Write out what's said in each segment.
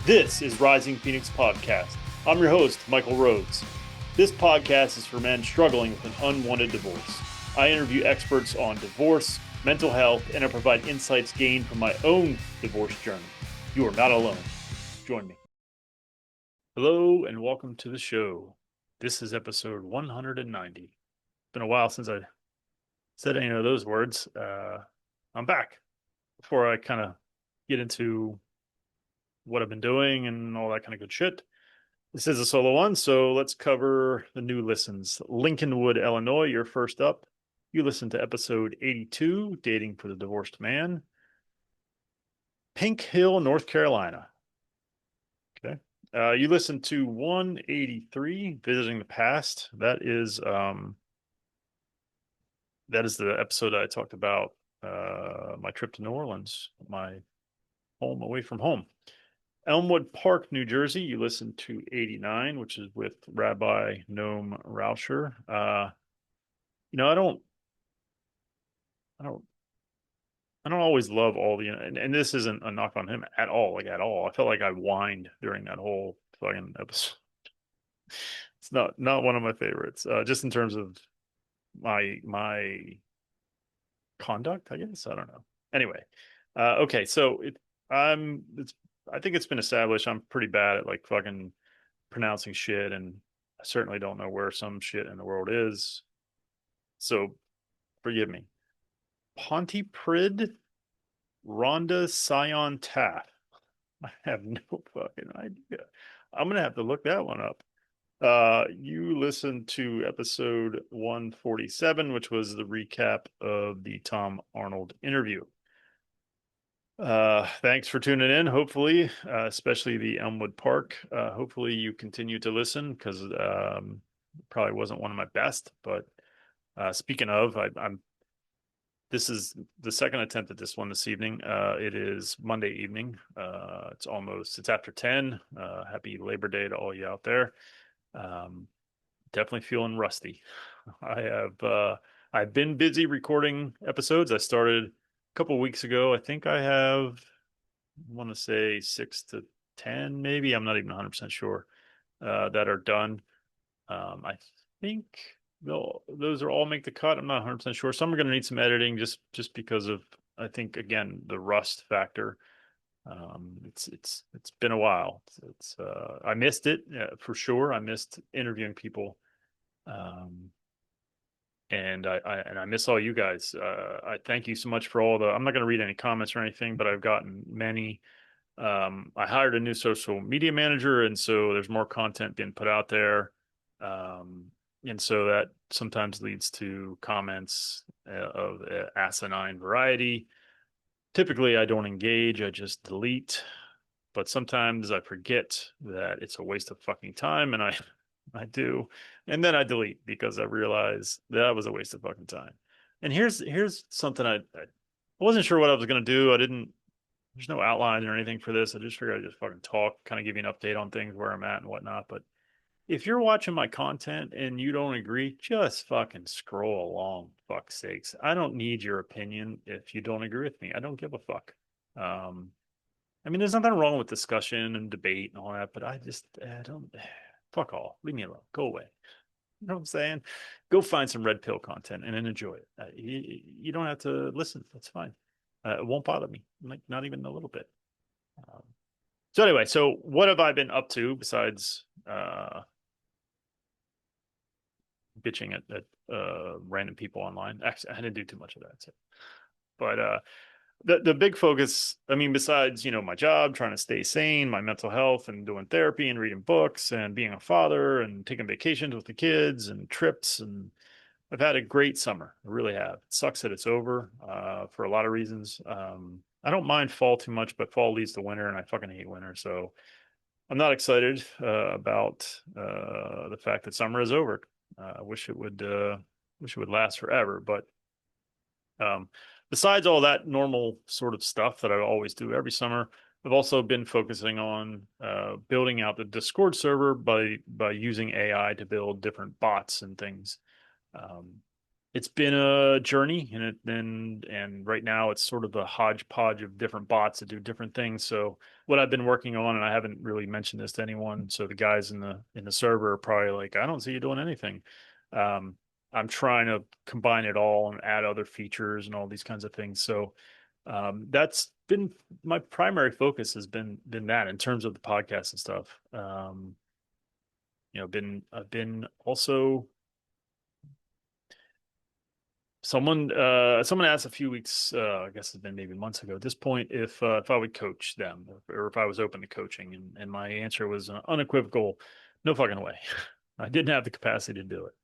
This is Rising Phoenix Podcast. I'm your host, Michael Rhodes. This podcast is for men struggling with an unwanted divorce. I interview experts on divorce, mental health, and I provide insights gained from my own divorce journey. You are not alone. Join me. Hello, and welcome to the show. This is episode 190. It's been a while since I said any of those words. I'm back. Before I kind of get into what I've been doing and all that kind of good shit, this is a solo one, so let's cover the new listens. Lincolnwood, Illinois, you're first up. You listened to episode 82, Dating for the Divorced Man. Pink Hill, North Carolina. Okay. You listened to 183, Visiting the Past. That is the episode I talked about my trip to New Orleans, my home away from home. Elmwood Park, New Jersey, you listened to 89, which is with Rabbi Noam Rauscher. I I don't, I don't always love all and this isn't a knock on him at all, like at all. I felt like I whined during that whole fucking episode. It's not one of my favorites, just in terms of my conduct, I guess. I don't know. Anyway, okay, so it's I think it's been established I'm pretty bad at like fucking pronouncing shit, and I certainly don't know where some shit in the world is. So forgive me. Pontypridd, Rhonda Sion Taff. I have no fucking idea. I'm gonna have to look that one up. You listened to episode 147, which was the recap of the Tom Arnold interview. Thanks for tuning in. Hopefully, especially the Elmwood Park. Hopefully, you continue to listen because probably wasn't one of my best. But speaking of, I'm this is the second attempt at this one this evening. It is Monday evening. It's after 10. Happy Labor Day to all you out there. Um, Definitely feeling rusty. I've been busy recording episodes. I started a couple weeks ago. I think I want to say 6 to 10, maybe. I'm not even 100% sure, that are done. I think those are all make the cut. I'm not 100% sure. Some are going to need some editing just because of, I think, again, the rust factor. It's been a while. I missed it, for sure. I missed interviewing people. Um, and I miss all you guys. I thank you so much for I'm not going to read any comments or anything, but I've gotten many. I hired a new social media manager, and so there's more content being put out there. Um, and so that sometimes leads to comments of asinine variety. Typically, I don't engage, I just delete. But sometimes I forget that it's a waste of fucking time, and I do. And then I delete because I realize that was a waste of fucking time. And here's something I wasn't sure what I was gonna do. There's no outline or anything for this. I just figured I'd just fucking talk, kind of give you an update on things, where I'm at and whatnot. But if you're watching my content and you don't agree, just fucking scroll along, fuck's sakes. I don't need your opinion if you don't agree with me. I don't give a fuck. Um, I mean, there's nothing wrong with discussion and debate and all that, but I don't, fuck all. Leave me alone. Go away. You know what I'm saying? Go find some red pill content and then enjoy it. You don't have to listen. That's fine. It won't bother me, like not even a little bit. Um, so anyway, so what have I been up to besides bitching at random people online? Actually, I didn't do too much of that. So. But the big focus, I mean, besides my job, trying to stay sane, my mental health, and doing therapy and reading books and being a father and taking vacations with the kids and trips, and I've had a great summer. I really have. It sucks that it's over for a lot of reasons. I don't mind fall too much, but fall leads to winter, and I fucking hate winter. So I'm not excited about the fact that summer is over. I wish it would last forever, but um, besides all that normal sort of stuff that I always do every summer, I've also been focusing on building out the Discord server by using AI to build different bots and things. Um, it's been a journey, and right now it's sort of a hodgepodge of different bots that do different things. So what I've been working on, and I haven't really mentioned this to anyone, so the guys in the server are probably like, I don't see you doing anything. Um, I'm trying to combine it all and add other features and all these kinds of things. So that's been my primary focus has been that in terms of the podcast and stuff. Been I've been also someone asked a few weeks, I guess it's been maybe months ago at this point, if I would coach them or if I was open to coaching, and my answer was unequivocal, no fucking way. I didn't have the capacity to do it.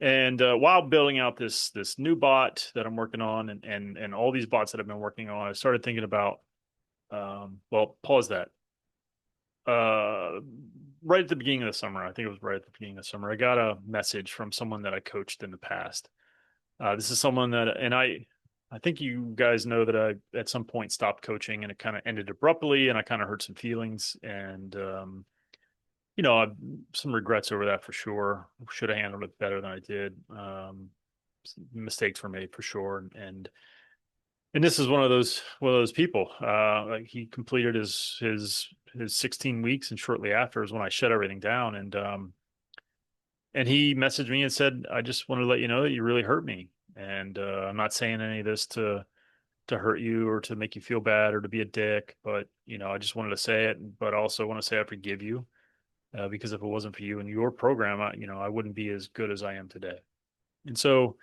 And while building out this new bot that I'm working on, and all these bots that I've been working on, I started thinking about, well, pause that. Uh, right at the beginning of the summer, I think it was right at the beginning of the summer, I got a message from someone that I coached in the past. This is someone that, and I think you guys know that I at some point stopped coaching, and it kind of ended abruptly, and I kind of hurt some feelings, and some regrets over that for sure. Should have handled it better than I did. Mistakes were made for sure, and this is one of those people. Like he completed his 16 weeks, and shortly after is when I shut everything down, and he messaged me and said, I just want to let you know that you really hurt me. And I'm not saying any of this to hurt you or to make you feel bad or to be a dick, but I just wanted to say it, but also want to say I forgive you, because if it wasn't for you and your program, I wouldn't be as good as I am today. And so,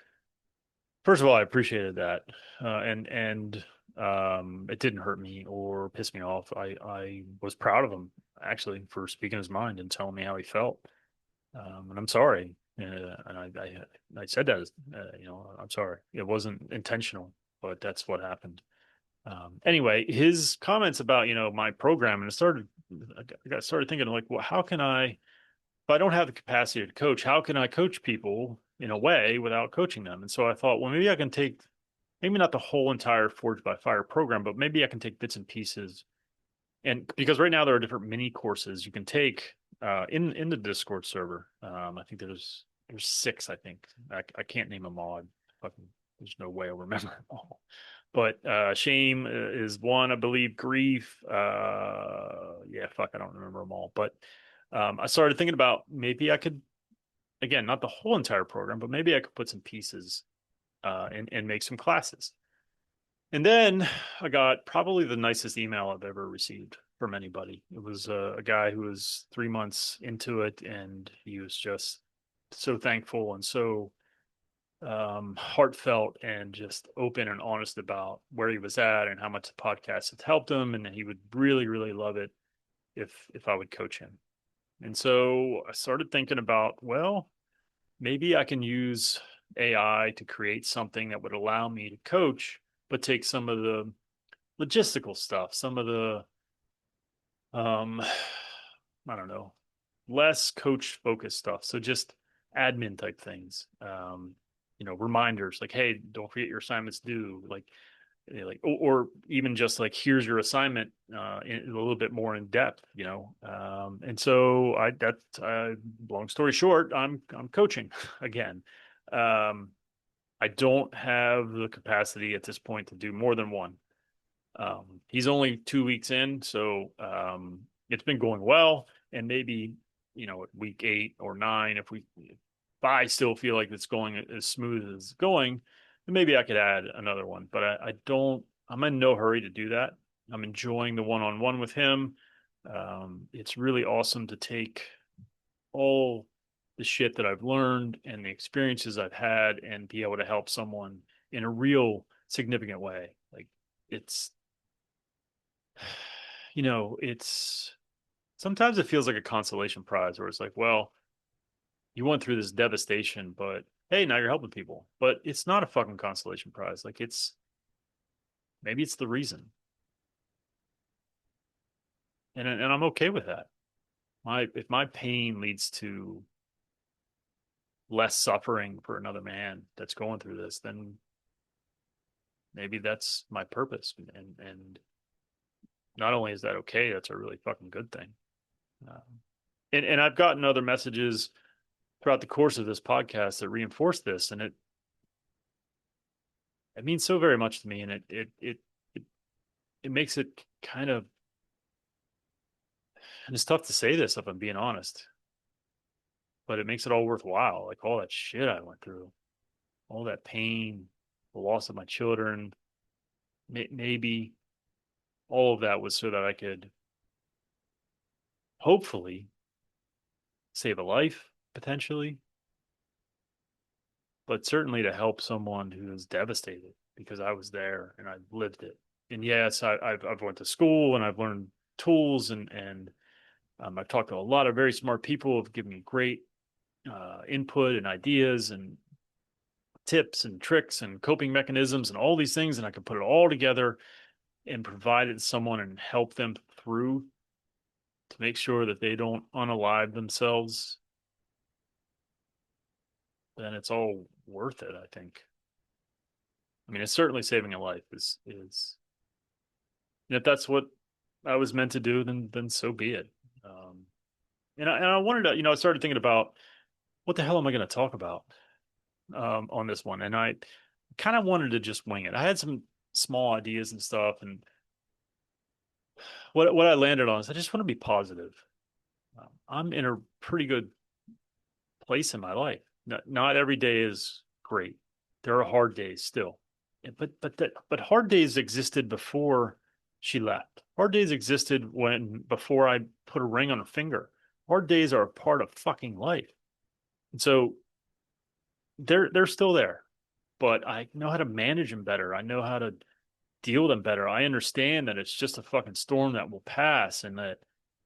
first of all, I appreciated that, and it didn't hurt me or piss me off. I was proud of him actually for speaking his mind and telling me how he felt. And I'm sorry. And I said that, I'm sorry. It wasn't intentional, but that's what happened. Anyway, his comments about, my program, and I started thinking like, well, how can if I don't have the capacity to coach, how can I coach people in a way without coaching them? And so I thought, well, maybe I can take, maybe not the whole entire Forge by Fire program, but maybe I can take bits and pieces. And because right now there are different mini courses you can take in the Discord server. I think there's six. I think I can't name them all. There's no way I'll remember them all. But shame is one, I believe. Grief, yeah, fuck, I don't remember them all. But I started thinking about maybe I could, again, not the whole entire program, but maybe I could put some pieces and make some classes. And then I got probably the nicest email I've ever received from anybody. It was a guy who was 3 months into it, and he was just so thankful and so heartfelt and just open and honest about where he was at and how much the podcast had helped him, and he would really, really love it if I would coach him. And so I started thinking about, well, maybe I can use AI to create something that would allow me to coach, but take some of the logistical stuff, some of the um I don't know, less coach focused stuff. So just admin type things. Reminders like, hey, don't forget your assignments due, or even just like, here's your assignment in a little bit more in depth. And so long story short, I'm coaching again. um I don't have the capacity at this point to do more than one. He's only 2 weeks in, so it's been going well. And maybe, at week 8 or 9, if I still feel like it's going as smooth as it's going, then maybe I could add another one. But I don't. I'm in no hurry to do that. I'm enjoying the one-on-one with him. It's really awesome to take all the shit that I've learned and the experiences I've had and be able to help someone in a real significant way. Like it's it's sometimes it feels like a consolation prize where it's like, well, you went through this devastation, but hey, now you're helping people. But it's not a fucking consolation prize. Like maybe it's the reason. And I'm okay with that. If my pain leads to less suffering for another man that's going through this, then maybe that's my purpose. And not only is that okay, that's a really fucking good thing. And I've gotten other messages throughout the course of this podcast that reinforce this, and it means so very much to me, and it, it makes it kind of, and it's tough to say this if I'm being honest, but it makes it all worthwhile. Like all that shit I went through, all that pain, the loss of my children, maybe all of that was so that I could hopefully save a life potentially, but certainly to help someone who is devastated because I was there and I lived it. And yes, I've went to school and I've learned tools and I've talked to a lot of very smart people who have given me great input and ideas and tips and tricks and coping mechanisms and all these things, and I can put it all together and provide it to someone and help them through to make sure that they don't unalive themselves. Then it's all worth it, I think. I mean, it's certainly saving a life is and if that's what I was meant to do, then so be it. And I wanted to, I started thinking about what the hell am I going to talk about on this one, and I kind of wanted to just wing it. I had some small ideas and stuff, and what I landed on is I just want to be positive. I'm in a pretty good place in my life. Not every day is great. There are hard days still, but hard days existed before she left. Hard days existed when before I put a ring on her finger. Hard days are a part of fucking life, and so they're still there. But I know how to manage them better. I know how to deal with them better. I understand that it's just a fucking storm that will pass, and that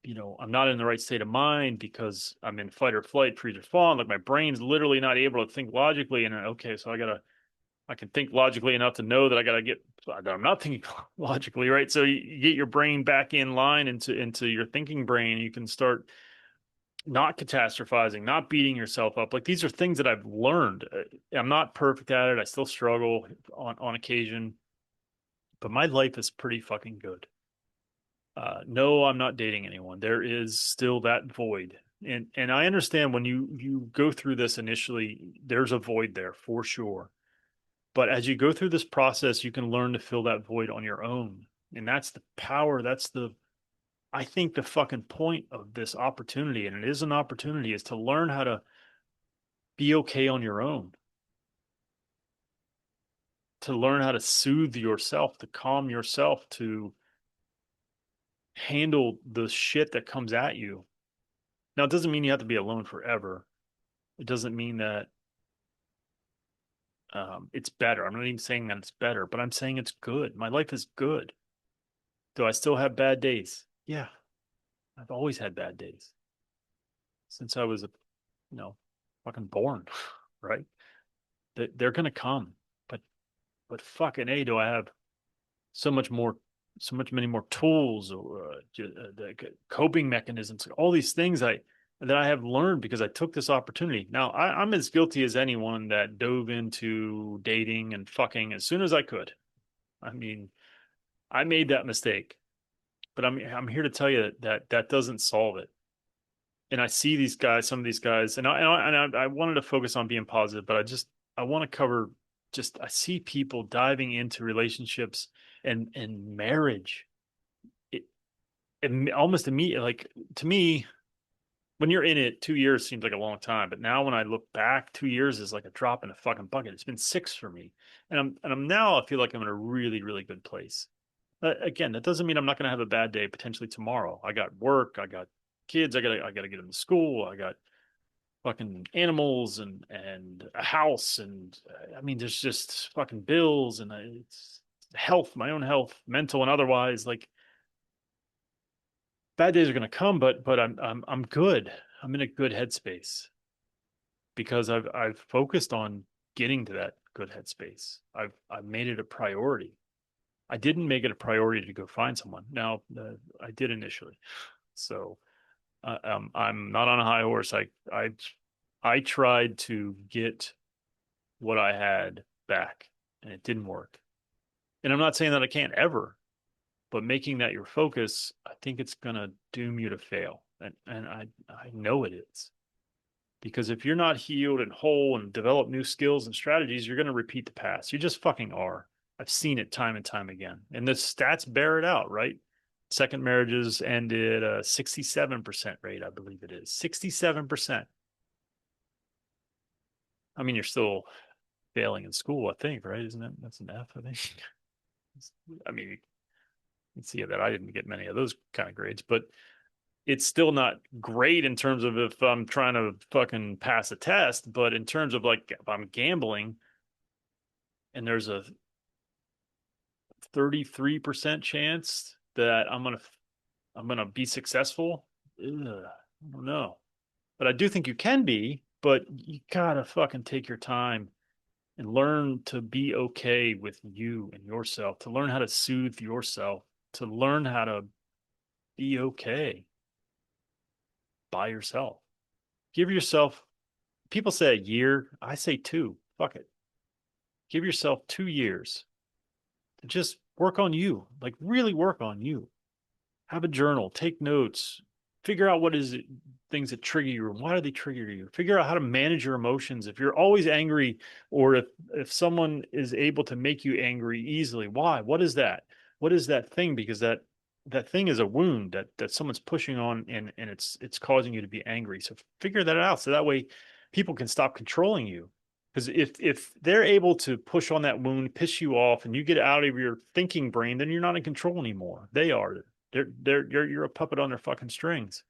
I'm not in the right state of mind because I'm in fight or flight, freeze or fawn. Like my brain's literally not able to think logically. And okay, so I can think logically enough to know that I gotta get. I'm not thinking logically, right? So you get your brain back in line into your thinking brain. You can start not catastrophizing, not beating yourself up. Like these are things that I've learned. I'm not perfect at it. I still struggle on occasion, but my life is pretty fucking good. No, I'm not dating anyone. There is still that void. And I understand when you go through this initially, there's a void there for sure. But as you go through this process, you can learn to fill that void on your own. And that's the power. I think the fucking point of this opportunity, and it is an opportunity, is to learn how to be okay on your own, to learn how to soothe yourself, to calm yourself, to handle the shit that comes at you. Now, it doesn't mean you have to be alone forever. It doesn't mean that it's better. I'm not even saying that it's better, but I'm saying it's good. My life is good. Do I still have bad days? Yeah, I've always had bad days since I was, you know, fucking born, right? They're gonna come, but fucking a, do I have so much more, so much many more tools or the coping mechanisms, all these things that I have learned because I took this opportunity. Now I'm as guilty as anyone that dove into dating and fucking as soon as I could. I mean, I made that mistake, but I'm here to tell you that doesn't solve it. And I see these guys, some of these guys, and I wanted to focus on being positive, but I want to cover just I see people diving into relationships and marriage. It almost immediately, like to me, when you're in it, 2 years seems like a long time. But now when I look back, 2 years is like a drop in a fucking bucket. It's been 6 for me, and I'm now I feel like I'm in a really really good place. Again, that doesn't mean I'm not going to have a bad day potentially tomorrow. I got work, I got kids, I gotta get them to school, I got fucking animals and a house, and I mean, there's just fucking bills and it's health, my own health, mental and otherwise. Like bad days are going to come, but I'm good. I'm in a good headspace because I've focused on getting to that good headspace. I've made it a priority. I didn't make it a priority to go find someone. Now I did initially, so I'm not on a high horse. I tried to get what I had back, and it didn't work. And I'm not saying that I can't ever, but making that your focus, I think it's gonna doom you to fail, and I know it is Because if you're not healed and whole and develop new skills and strategies, you're going to repeat the past. You just fucking are. I've seen it time and time again. And the stats bear it out, right? Second marriages ended a 67% rate, I believe it is. 67%. I mean, you're still failing in school, I think, right? Isn't it? That's an F, I think. I mean, you can see that I didn't get many of those kind of grades, but it's still not great in terms of if I'm trying to fucking pass a test. But in terms of like, if I'm gambling and there's a 33% chance that I'm gonna be successful, I don't know. But I do think you can be, but you gotta fucking take your time and learn to be okay with you and yourself, to learn how to soothe yourself, to learn how to be okay by yourself. Give yourself, people say a year, I say 2. Fuck it. Give yourself 2 years to just work on you, like really work on you. Have a journal, take notes, figure out what is it, things that trigger you and why do they trigger you. Figure out how to manage your emotions. If you're always angry, or if someone is able to make you angry easily, why? What is that? What is that thing? Because that thing is a wound that someone's pushing on, and it's causing you to be angry. So figure that out, so that way people can stop controlling you. Because if they're able to push on that wound, piss you off, and you get out of your thinking brain, then you're not in control anymore. They are. You're a puppet on their fucking strings.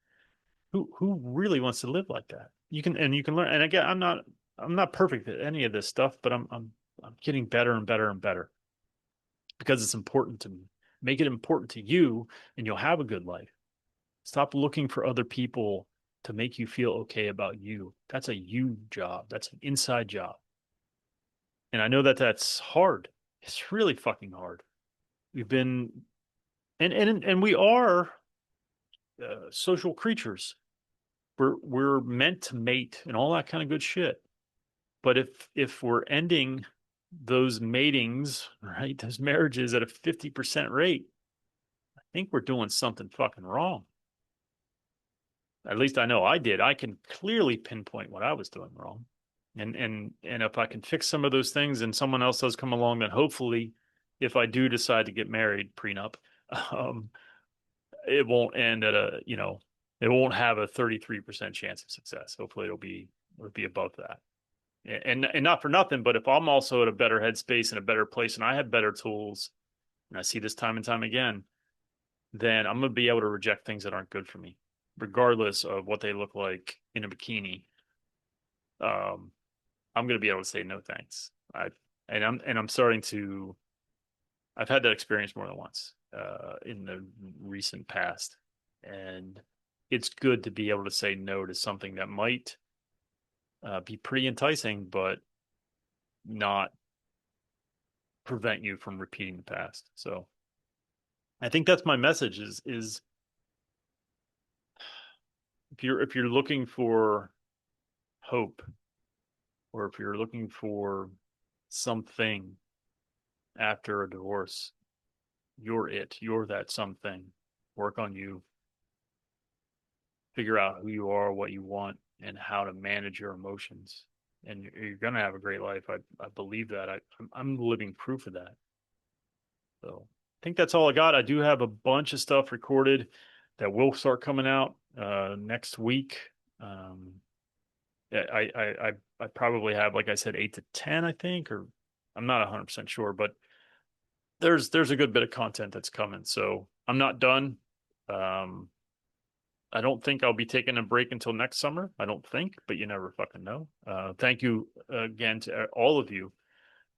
Who really wants to live like that? You can learn. And again, I'm not perfect at any of this stuff, but I'm getting better and better and better, because it's important to me. Make it important to you, and you'll have a good life. Stop looking for other people to make you feel okay about you. That's a you job. That's an inside job. And I know that that's hard. It's really fucking hard. We've been, and we are social creatures. We're meant to mate and all that kind of good shit. But if we're ending those matings, right, those marriages at a 50% rate, I think we're doing something fucking wrong. At least I know I did. I can clearly pinpoint what I was doing wrong. And if I can fix some of those things and someone else does come along, then hopefully, if I do decide to get married, prenup, it won't end at it won't have a 33% chance of success. Hopefully it'll be above that. And not for nothing, but if I'm also at a better headspace and a better place, and I have better tools, and I see this time and time again, then I'm going to be able to reject things that aren't good for me, regardless of what they look like in a bikini. I'm going to be able to say no thanks. I'm starting to. I've had that experience more than once in the recent past, and it's good to be able to say no to something that might be pretty enticing, but not prevent you from repeating the past. So I think that's my message is if you're looking for hope, or if you're looking for something after a divorce, you're that something. Work on you. Figure out who you are, what you want, and how to manage your emotions. And you're going to have a great life. I believe that. I'm living proof of that. So I think that's all I got. I do have a bunch of stuff recorded that will start coming out next week. I probably have, like I said, 8 to 10, I think, or I'm not 100% sure, but there's a good bit of content that's coming. So I'm not done. I don't think I'll be taking a break until next summer. I don't think, but you never fucking know. Thank you again to all of you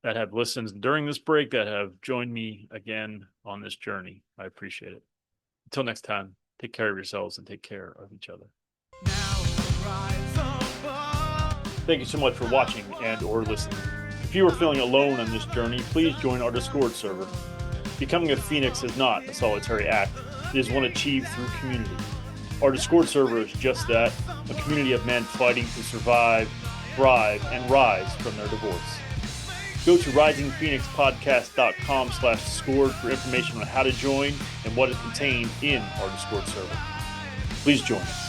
that have listened during this break, that have joined me again on this journey. I appreciate it. Until next time, take care of yourselves and take care of each other. Thank you so much for watching and or listening. If you are feeling alone on this journey, please join our Discord server. Becoming a Phoenix is not a solitary act. It is one achieved through community. Our Discord server is just that, a community of men fighting to survive, thrive, and rise from their divorce. Go to risingphoenixpodcast.com/Discord for information on how to join and what is contained in our Discord server. Please join us.